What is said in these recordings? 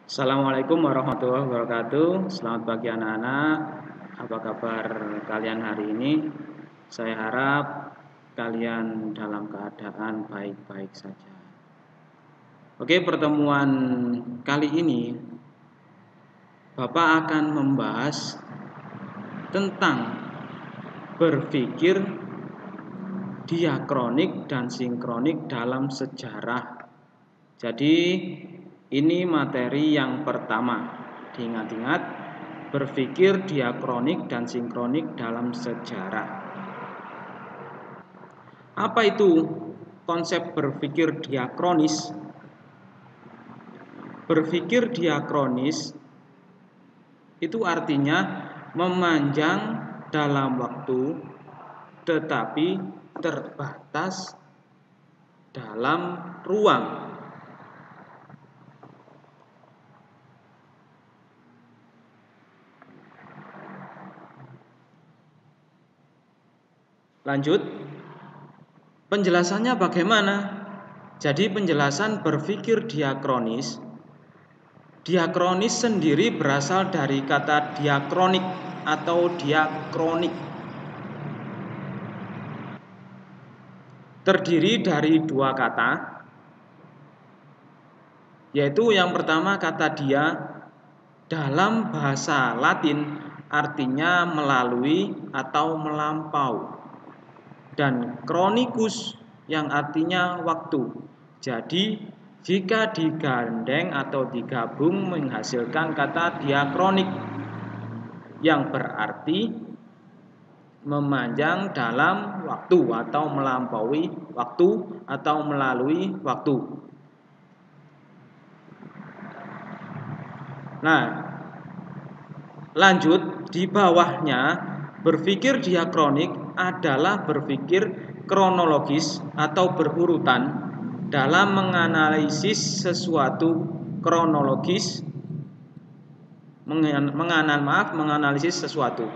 Assalamualaikum warahmatullahi wabarakatuh. Selamat pagi anak-anak. Apa kabar kalian hari ini? Saya harap kalian dalam keadaan baik-baik saja. Oke, pertemuan kali ini Bapak akan membahas tentang berpikir diakronik dan sinkronik dalam sejarah. Jadi ini materi yang pertama. Diingat-ingat, berpikir diakronik dan sinkronik dalam sejarah. Apa itu konsep berpikir diakronis? Berpikir diakronis itu artinya memanjang dalam waktu tetapi terbatas dalam ruang. Lanjut, penjelasannya bagaimana? Jadi penjelasan berpikir diakronis sendiri berasal dari kata diakronik atau diakronik. Terdiri dari dua kata, yaitu yang pertama kata dia dalam bahasa Latin artinya melalui atau melampau, dan chronicus yang artinya waktu. Jadi jika digandeng atau digabung menghasilkan kata diakronik yang berarti memanjang dalam waktu atau melampaui waktu atau melalui waktu. Nah, lanjut di bawahnya, berpikir diakronik adalah berpikir kronologis atau berurutan dalam menganalisis sesuatu kronologis, menganalisis sesuatu.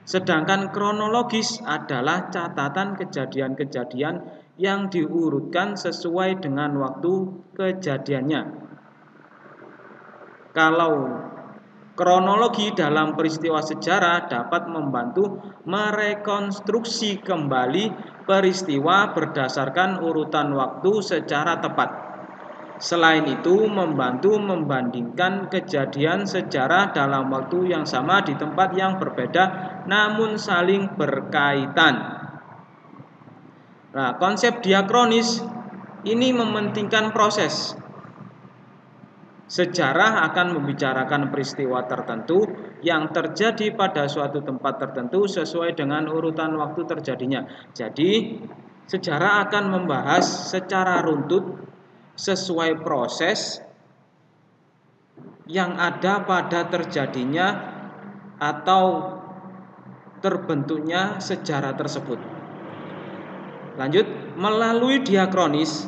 Sedangkan kronologis adalah catatan kejadian-kejadian yang diurutkan sesuai dengan waktu kejadiannya. Kalau kronologi dalam peristiwa sejarah dapat membantu merekonstruksi kembali peristiwa berdasarkan urutan waktu secara tepat. Selain itu, membantu membandingkan kejadian sejarah dalam waktu yang sama di tempat yang berbeda namun saling berkaitan. Nah, konsep diakronis ini mementingkan proses. Sejarah akan membicarakan peristiwa tertentu yang terjadi pada suatu tempat tertentu sesuai dengan urutan waktu terjadinya. Jadi, sejarah akan membahas secara runtut sesuai proses yang ada pada terjadinya atau terbentuknya sejarah tersebut. Lanjut, melalui diakronis,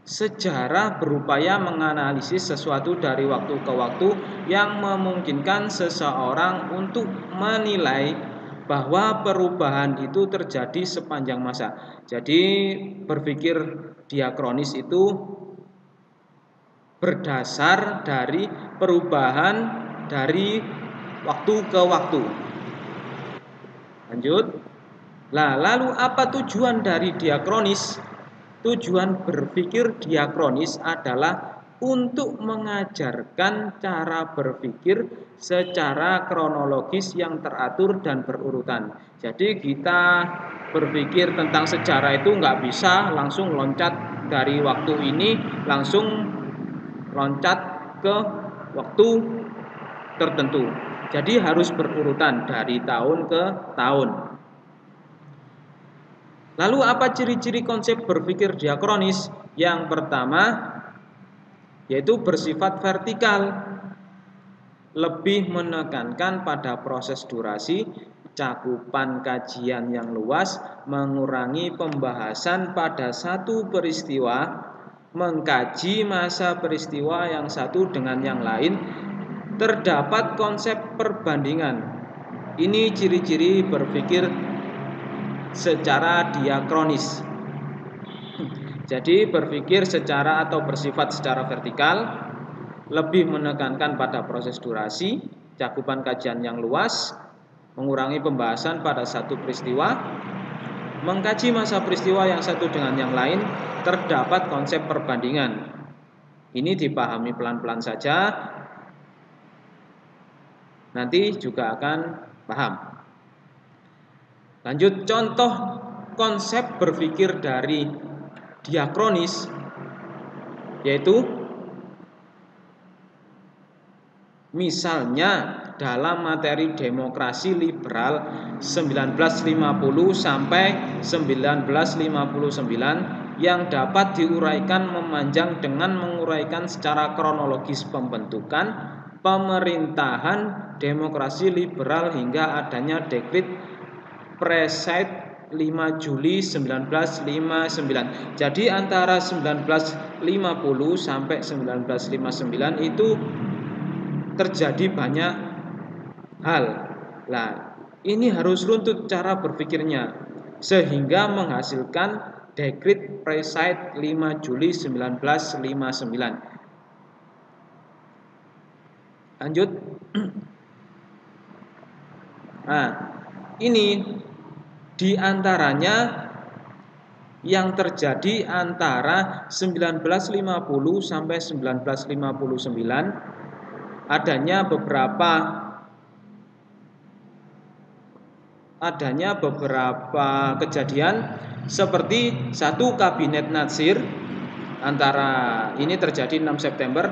sejarah berupaya menganalisis sesuatu dari waktu ke waktu yang memungkinkan seseorang untuk menilai bahwa perubahan itu terjadi sepanjang masa. Jadi berpikir diakronis itu berdasar dari perubahan dari waktu ke waktu. Lanjut. Lalu apa tujuan dari diakronis? Tujuan berpikir diakronis adalah untuk mengajarkan cara berpikir secara kronologis yang teratur dan berurutan. Jadi kita berpikir tentang sejarah itu nggak bisa langsung loncat dari waktu ini langsung loncat ke waktu tertentu. Jadi harus berurutan dari tahun ke tahun. Lalu apa ciri-ciri konsep berpikir diakronis? Yang pertama yaitu bersifat vertikal, lebih menekankan pada proses durasi, cakupan kajian yang luas, mengurangi pembahasan pada satu peristiwa, mengkaji masa peristiwa yang satu dengan yang lain, terdapat konsep perbandingan. Ini ciri-ciri berpikir secara diakronis. Jadi berpikir secara atau bersifat secara vertikal, lebih menekankan pada proses durasi, cakupan kajian yang luas, mengurangi pembahasan pada satu peristiwa, mengkaji masa peristiwa yang satu dengan yang lain, terdapat konsep perbandingan. Ini dipahami pelan-pelan saja, nanti juga akan paham. Lanjut, contoh konsep berpikir dari diakronis, yaitu misalnya dalam materi demokrasi liberal 1950 sampai 1959 yang dapat diuraikan memanjang dengan menguraikan secara kronologis pembentukan pemerintahan demokrasi liberal hingga adanya dekret Presiden 5 Juli 1959. Jadi antara 1950 sampai 1959 itu terjadi banyak hal. Nah, ini harus runtut cara berpikirnya sehingga menghasilkan dekret Presiden 5 Juli 1959. Lanjut. Nah, ini diantaranya yang terjadi antara 1950 sampai 1959 adanya beberapa kejadian seperti satu kabinet Natsir antara ini terjadi 6 September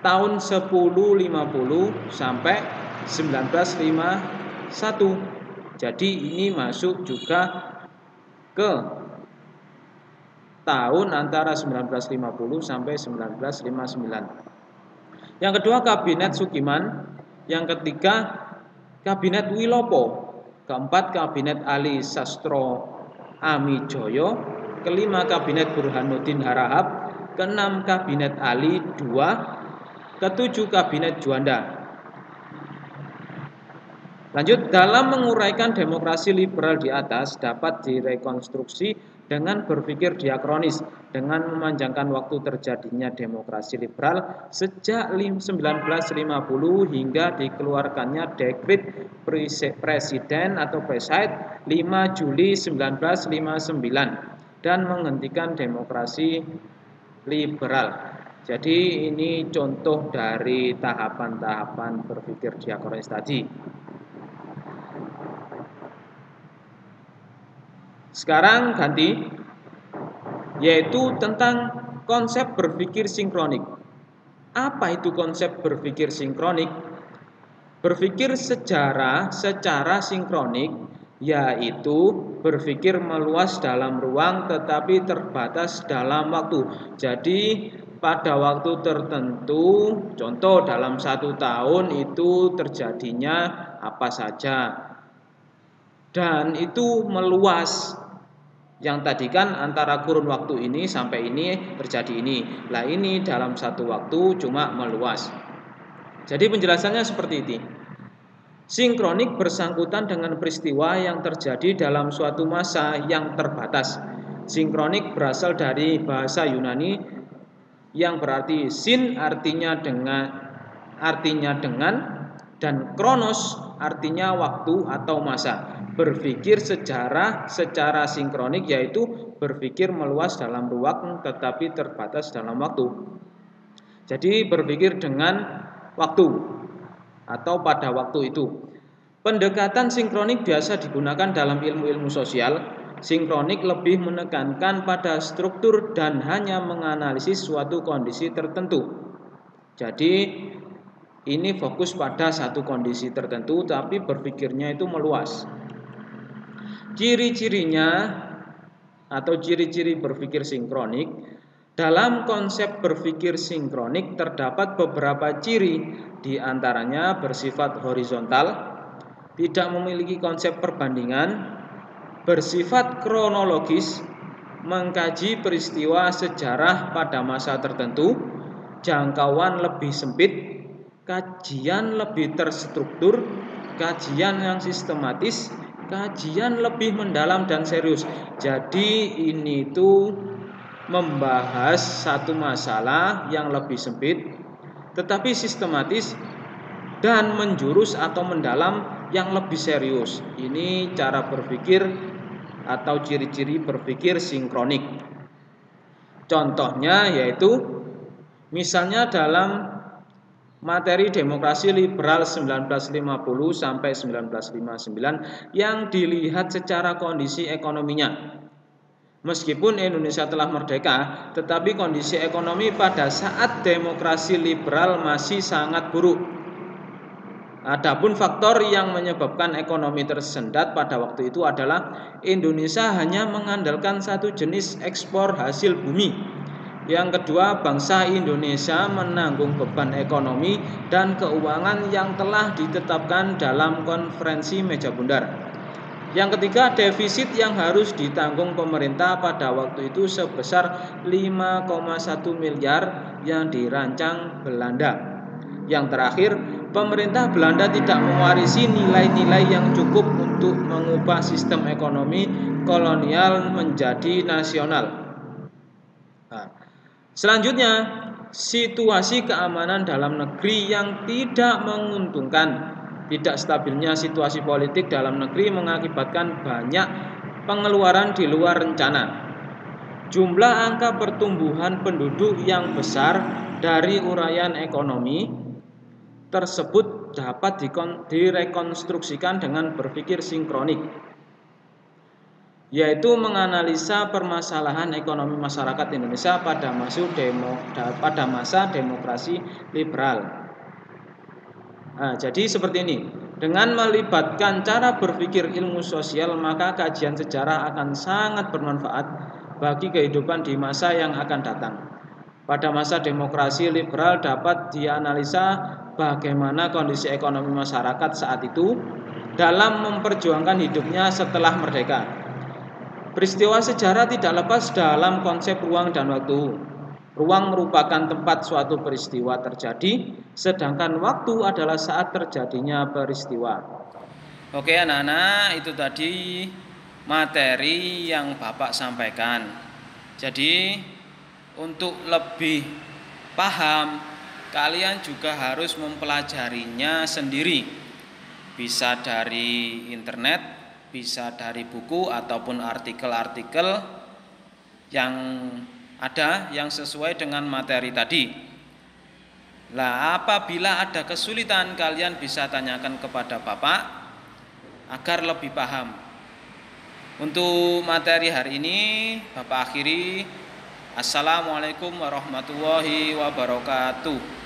tahun 1050 sampai 1951. Jadi ini masuk juga ke tahun antara 1950 sampai 1959. Yang kedua kabinet Sukiman, yang ketiga kabinet Wilopo, keempat kabinet Ali Sastro Amijoyo, kelima kabinet Burhanuddin Harahap, keenam kabinet Ali II, ketujuh kabinet Juanda. Lanjut, dalam menguraikan demokrasi liberal di atas dapat direkonstruksi dengan berpikir diakronis dengan memanjangkan waktu terjadinya demokrasi liberal sejak 1950 hingga dikeluarkannya dekret Presiden atau Presiden 5 Juli 1959 dan menghentikan demokrasi liberal. Jadi ini contoh dari tahapan-tahapan berpikir diakronis tadi. Sekarang ganti, yaitu tentang konsep berpikir sinkronik. Apa itu konsep berpikir sinkronik? Berpikir secara sinkronik yaitu berpikir meluas dalam ruang tetapi terbatas dalam waktu. Jadi pada waktu tertentu, contoh dalam 1 tahun itu terjadinya apa saja, dan itu meluas. Yang tadi kan antara kurun waktu ini sampai ini terjadi ini. Lah ini dalam satu waktu cuma meluas. Jadi penjelasannya seperti ini. Sinkronik bersangkutan dengan peristiwa yang terjadi dalam suatu masa yang terbatas. Sinkronik berasal dari bahasa Yunani yang berarti sin artinya dengan dan kronos artinya waktu atau masa. Berpikir secara sinkronik yaitu berpikir meluas dalam ruang tetapi terbatas dalam waktu. Jadi berpikir dengan waktu atau pada waktu itu. Pendekatan sinkronik biasa digunakan dalam ilmu-ilmu sosial. Sinkronik lebih menekankan pada struktur dan hanya menganalisis suatu kondisi tertentu. Jadi ini fokus pada satu kondisi tertentu tapi berpikirnya itu meluas. Ciri-cirinya atau ciri-ciri berpikir sinkronik. Dalam konsep berpikir sinkronik terdapat beberapa ciri, di antaranya bersifat horizontal, tidak memiliki konsep perbandingan, bersifat kronologis, mengkaji peristiwa sejarah pada masa tertentu, jangkauan lebih sempit, kajian lebih terstruktur, kajian yang sistematis, kajian lebih mendalam dan serius. Jadi ini tuh membahas satu masalah yang lebih sempit, tetapi sistematis dan menjurus atau mendalam yang lebih serius. Ini cara berpikir atau ciri-ciri berpikir sinkronik. Contohnya yaitu misalnya dalam materi demokrasi liberal 1950 sampai 1959 yang dilihat secara kondisi ekonominya. Meskipun Indonesia telah merdeka, tetapi kondisi ekonomi pada saat demokrasi liberal masih sangat buruk. Adapun faktor yang menyebabkan ekonomi tersendat pada waktu itu adalah Indonesia hanya mengandalkan satu jenis ekspor hasil bumi. Yang kedua, bangsa Indonesia menanggung beban ekonomi dan keuangan yang telah ditetapkan dalam konferensi meja bundar. Yang ketiga, defisit yang harus ditanggung pemerintah pada waktu itu sebesar 5,1 miliar yang dirancang Belanda. Yang terakhir, pemerintah Belanda tidak mewarisi nilai-nilai yang cukup untuk mengubah sistem ekonomi kolonial menjadi nasional. Selanjutnya, situasi keamanan dalam negeri yang tidak menguntungkan. Tidak stabilnya situasi politik dalam negeri mengakibatkan banyak pengeluaran di luar rencana. Jumlah angka pertumbuhan penduduk yang besar dari uraian ekonomi tersebut dapat direkonstruksikan dengan berpikir sinkronik, yaitu menganalisa permasalahan ekonomi masyarakat Indonesia pada masa demokrasi liberal. Nah, jadi seperti ini. Dengan melibatkan cara berpikir ilmu sosial, maka kajian sejarah akan sangat bermanfaat bagi kehidupan di masa yang akan datang. Pada masa demokrasi liberal dapat dianalisa bagaimana kondisi ekonomi masyarakat saat itu dalam memperjuangkan hidupnya setelah merdeka. Peristiwa sejarah tidak lepas dalam konsep ruang dan waktu. Ruang merupakan tempat suatu peristiwa terjadi, sedangkan waktu adalah saat terjadinya peristiwa. Oke anak-anak, itu tadi materi yang Bapak sampaikan. Jadi untuk lebih paham, kalian juga harus mempelajarinya sendiri. Bisa dari internet, bisa dari buku ataupun artikel-artikel yang ada yang sesuai dengan materi tadi. Lah, apabila ada kesulitan, kalian bisa tanyakan kepada Bapak agar lebih paham. Untuk materi hari ini Bapak akhiri. Assalamualaikum warahmatullahi wabarakatuh.